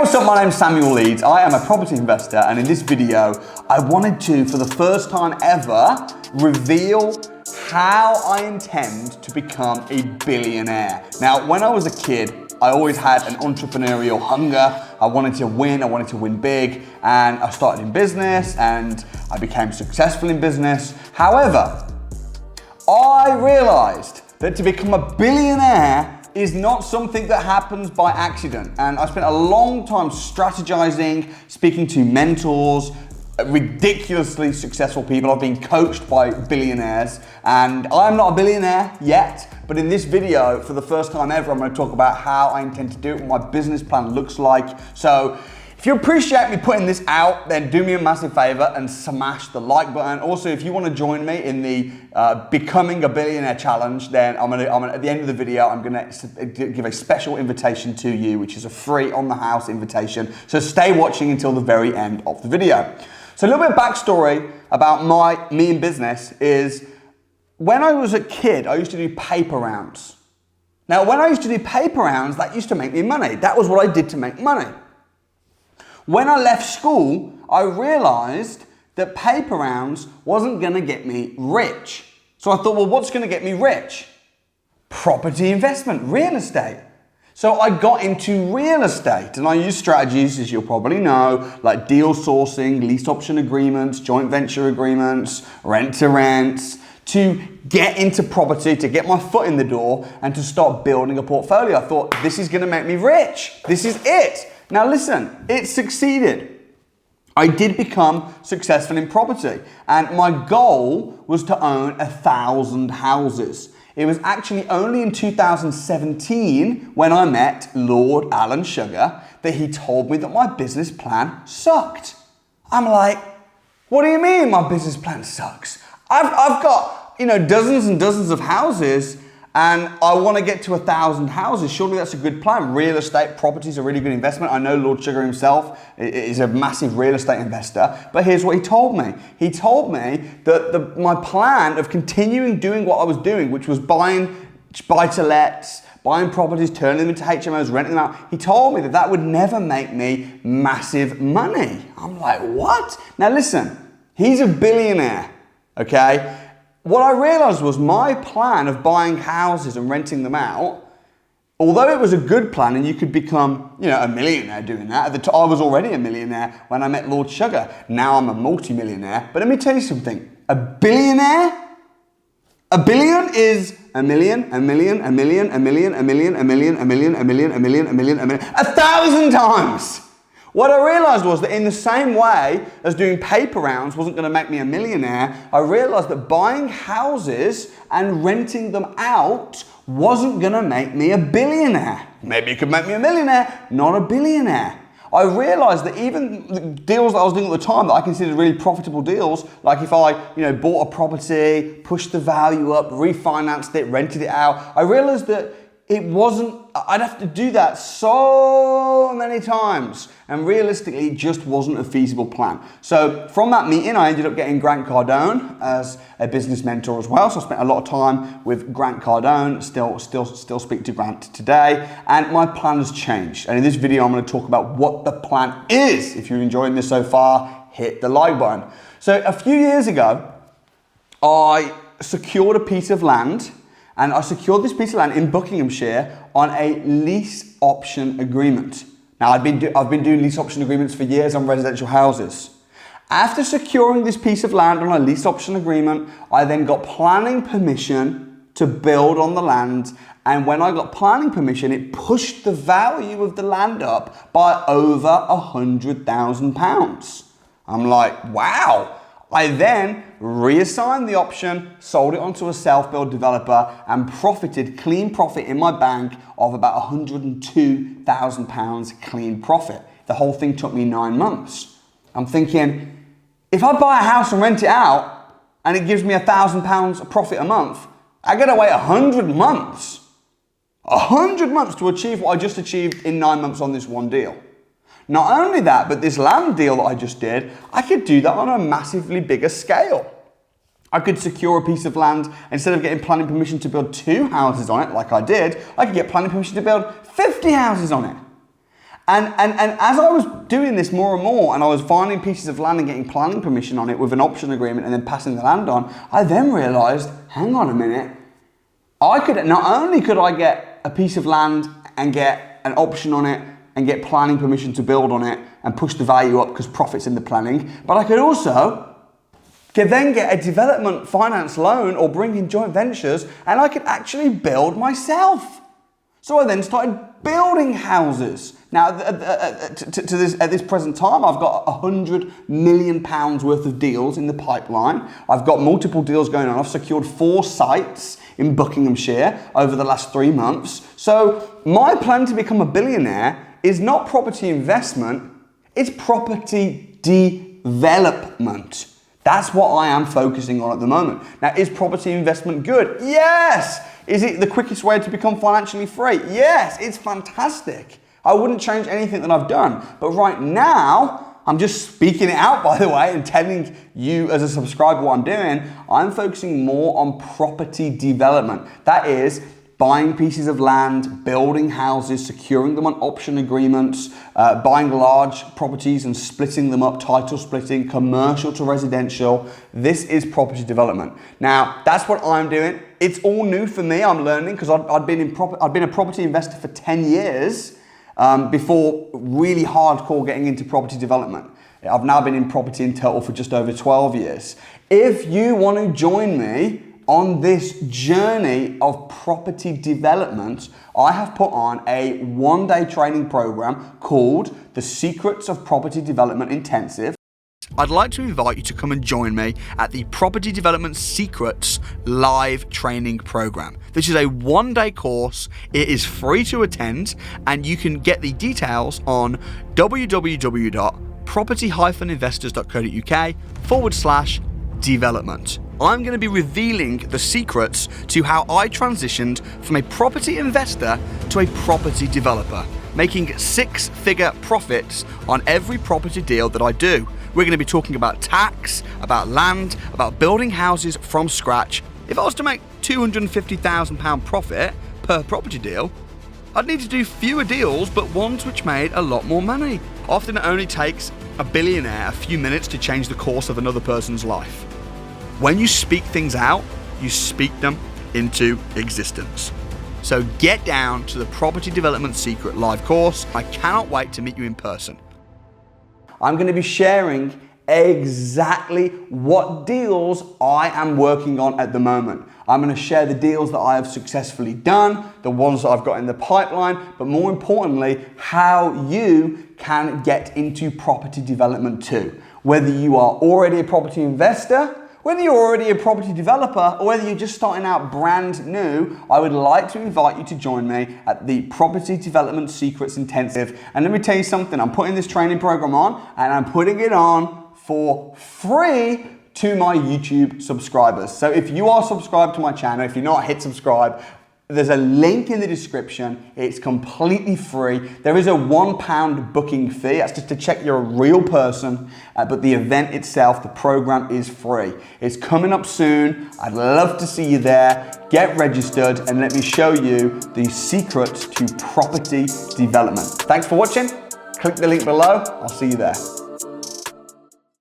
what's up? My name's Samuel Leeds. I am a property investor, and in this video, I wanted to, for the first time ever, reveal how I intend to become a billionaire. Now, when I was a kid, I always had an entrepreneurial hunger. I wanted to win big, and I started in business, and I became successful in business. However, I realized that to become a billionaire is not something that happens by accident. And I spent a long time strategizing, speaking to mentors, ridiculously successful people. I've been coached by billionaires, and I'm not a billionaire yet, but in this video, for the first time ever, I'm going to talk about how I intend to do it, what my business plan looks like. So if you appreciate me putting this out, then do me a massive favor and smash the like button. Also, if you want to join me in the Becoming a Billionaire Challenge, then at the end of the video, I'm gonna give a special invitation to you, which is a free on the house invitation. So stay watching until the very end of the video. So a little bit of backstory about me in business is when I was a kid, I used to do paper rounds. Now, when I used to do paper rounds, that used to make me money. That was what I did to make money. When I left school, I realized that paper rounds wasn't gonna get me rich. So I thought, well, what's gonna get me rich? Property investment, real estate. So I got into real estate, and I used strategies, as you'll probably know, like deal sourcing, lease option agreements, joint venture agreements, rent to rents, to get into property, to get my foot in the door, and to start building a portfolio. I thought, this is gonna make me rich. This is it. Now listen, it succeeded. I did become successful in property, and my goal was to own 1,000 houses. It was actually only in 2017 when I met Lord Alan Sugar that he told me that my business plan sucked. I'm like, what do you mean my business plan sucks? I've got, dozens and dozens of houses, and I want to get to 1,000 houses. Surely that's a good plan. Real estate, property is a really good investment. I know Lord Sugar himself is a massive real estate investor, but here's what he told me. He told me that my plan of continuing doing what I was doing, which was buying buy-to-lets, buying properties, turning them into HMOs, renting them out, he told me that that would never make me massive money. I'm like, what? Now listen, he's a billionaire, okay? What I realized was my plan of buying houses and renting them out, although it was a good plan and you could become, a millionaire doing that. I was already a millionaire when I met Lord Sugar. Now I'm a multi-millionaire. But let me tell you something. A billionaire? A billion is a million, a million, a million, a million, a million, a million, a million, a million, a million, a million, a million, 1,000 times. What I realized was that in the same way as doing paper rounds wasn't going to make me a millionaire, I realized that buying houses and renting them out wasn't going to make me a billionaire. Maybe it could make me a millionaire, not a billionaire. I realized that even the deals that I was doing at the time that I considered really profitable deals, like if I, bought a property, pushed the value up, refinanced it, rented it out, I realized that I'd have to do that so many times, and realistically it just wasn't a feasible plan. So from that meeting, I ended up getting Grant Cardone as a business mentor as well. So I spent a lot of time with Grant Cardone, still speak to Grant today, and my plan has changed. And in this video, I'm going to talk about what the plan is. If you're enjoying this so far, hit the like button. So a few years ago, I secured a piece of land. And I secured this piece of land in Buckinghamshire on a lease option agreement. Now, I've been doing lease option agreements for years on residential houses. After securing this piece of land on a lease option agreement, I then got planning permission to build on the land. And when I got planning permission, it pushed the value of the land up by over £100,000. I'm like, wow. I then reassigned the option, sold it onto a self-build developer, and profited, clean profit in my bank of about £102,000 clean profit. The whole thing took me 9 months. I'm thinking, if I buy a house and rent it out, and it gives me £1,000 profit a month, I gotta wait 100 months. 100 months to achieve what I just achieved in 9 months on this one deal. Not only that, but this land deal that I just did, I could do that on a massively bigger scale. I could secure a piece of land, instead of getting planning permission to build 2 houses on it, like I did, I could get planning permission to build 50 houses on it. And as I was doing this more and more, and I was finding pieces of land and getting planning permission on it with an option agreement and then passing the land on, I then realized, hang on a minute, not only could I get a piece of land and get an option on it and get planning permission to build on it and push the value up because profit's in the planning, but I could also then get a development finance loan or bring in joint ventures, and I could actually build myself. So I then started building houses. Now, at this present time, I've got £100 million worth of deals in the pipeline. I've got multiple deals going on. I've secured 4 sites in Buckinghamshire over the last 3 months. So my plan to become a billionaire is not property investment, it's property development. That's what I am focusing on at the moment. Now, is property investment good? Yes! Is it the quickest way to become financially free? Yes, it's fantastic. I wouldn't change anything that I've done. But right now, I'm just speaking it out, by the way, and telling you as a subscriber what I'm doing. I'm focusing more on property development. That is, buying pieces of land, building houses, securing them on option agreements, buying large properties and splitting them up, title splitting, commercial to residential. This is property development. Now, that's what I'm doing. It's all new for me. I'm learning because I'd been a property investor for 10 years before really hardcore getting into property development. I've now been in property in total for just over 12 years. If you want to join me on this journey of property development, I have put on a 1-day training program called The Secrets of Property Development Intensive. I'd like to invite you to come and join me at the Property Development Secrets live training program. This is a 1-day course. It is free to attend, and you can get the details on www.property-investors.co.uk/development. I'm going to be revealing the secrets to how I transitioned from a property investor to a property developer, making 6-figure profits on every property deal that I do. We're going to be talking about tax, about land, about building houses from scratch. If I was to make £250,000 profit per property deal, I'd need to do fewer deals, but ones which made a lot more money. Often it only takes a billionaire a few minutes to change the course of another person's life. When you speak things out, you speak them into existence. So get down to the Property Development Secret live course. I cannot wait to meet you in person. I'm going to be sharing exactly what deals I am working on at the moment. I'm going to share the deals that I have successfully done, the ones that I've got in the pipeline, but more importantly, how you can get into property development too. Whether you are already a property investor, whether you're already a property developer, or whether you're just starting out brand new, I would like to invite you to join me at the Property Development Secrets Intensive. And let me tell you something, I'm putting this training program on, and I'm putting it on for free to my YouTube subscribers. So if you are subscribed to my channel, if you're not, hit subscribe. There's a link in the description. It's completely free. There is a £1 booking fee. That's just to check you're a real person. But the event itself, the program is free. It's coming up soon. I'd love to see you there. Get registered and let me show you the secrets to property development. Thanks for watching. Click the link below. I'll see you there.